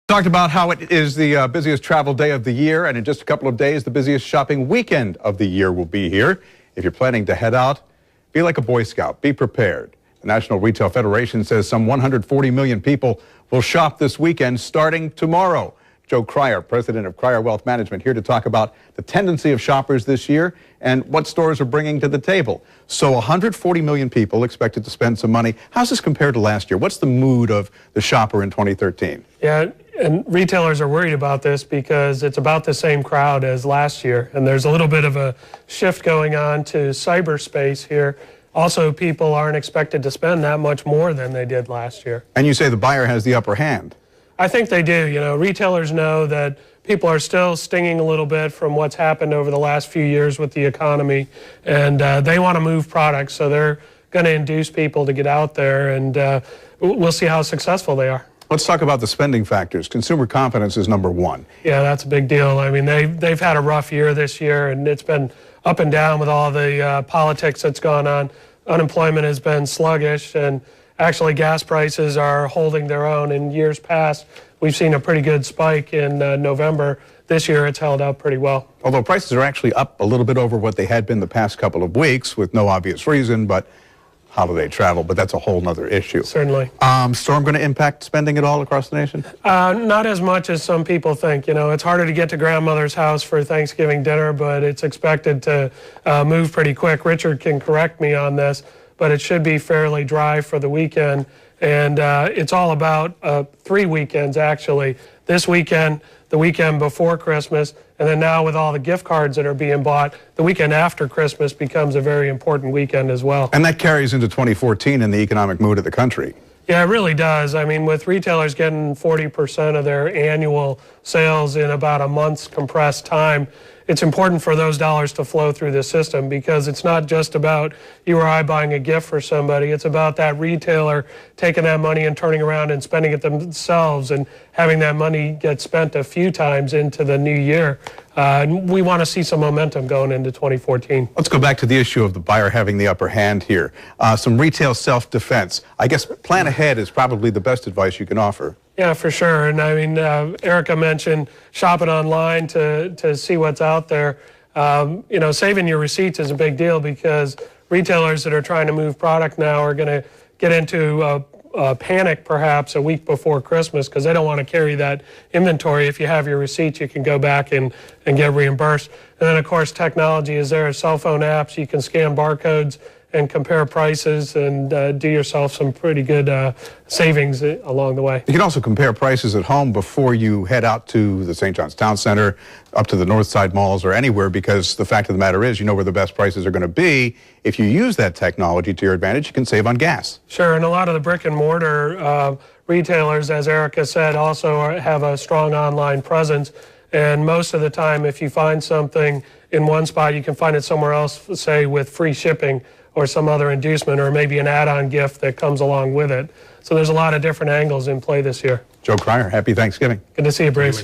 Talked about how it is the busiest travel day of the year, and in just a couple of days, the busiest shopping weekend of the year will be here. If you're planning to head out, be like a Boy Scout. Be prepared. The National Retail Federation says some 140 million people will shop this weekend starting tomorrow. Joe Krier, president of Krier Wealth Management, here to talk about the tendency of shoppers this year and what stores are bringing to the table. So 140 million people expected to spend some money. How's this compared to last year? What's the mood of the shopper in 2013? Yeah, and retailers are worried about this because it's about the same crowd as last year. And there's a little bit of a shift going on to cyberspace here. Also, people aren't expected to spend that much more than they did last year. And you say the buyer has the upper hand. I think they do. You know, retailers know that people are still stinging a little bit from what's happened over the last few years with the economy, and they want to move products, so they're going to induce people to get out there, and we'll see how successful they are. Let's talk about the spending factors. Consumer confidence is number one. Yeah, that's a big deal. I mean, they've had a rough year this year, and it's been up and down with all the politics that's gone on. Unemployment has been sluggish, and actually, gas prices are holding their own. In years past, we've seen a pretty good spike in November. This year, it's held up pretty well. Although prices are actually up a little bit over what they had been the past couple of weeks with no obvious reason, but holiday travel, but that's a whole nother issue. Certainly. Storm going to impact spending at all across the nation? Not as much as some people think. You know, it's harder to get to grandmother's house for Thanksgiving dinner, but it's expected to move pretty quick. Richard can correct me on this, but it should be fairly dry for the weekend. And it's all about 3 weekends, actually. This weekend, the weekend before Christmas, and then now with all the gift cards that are being bought, the weekend after Christmas becomes a very important weekend as well. And that carries into 2014 in the economic mood of the country. Yeah, it really does. I mean, with retailers getting 40% of their annual sales in about a month's compressed time, it's important for those dollars to flow through the system, because it's not just about you or I buying a gift for somebody. It's about that retailer taking that money and turning around and spending it themselves and having that money get spent a few times into the new year. And we want to see some momentum going into 2014. Let's go back to the issue of the buyer having the upper hand here. Some retail self-defense. I guess plan ahead is probably the best advice you can offer. Yeah, for sure. And I mean, Erica mentioned shopping online to see what's out there. You know, saving your receipts is a big deal, because retailers that are trying to move product now are going to get into panic perhaps a week before Christmas, because they don't want to carry that inventory. If you have your receipts, you can go back and get reimbursed. And then, of course, technology is there. Cell phone apps, you can scan barcodes and compare prices and do yourself some pretty good savings along the way. You can also compare prices at home before you head out to the St. John's Town Center, up to the North Side malls or anywhere, because the fact of the matter is you know where the best prices are going to be. If you use that technology to your advantage, you can save on gas. Sure, and a lot of the brick and mortar retailers, as Erica said, also have a strong online presence. And most of the time, if you find something in one spot, you can find it somewhere else, say with free shipping or some other inducement, or maybe an add-on gift that comes along with it. So there's a lot of different angles in play this year. Joe Krier, happy Thanksgiving. Good to see you, Bruce.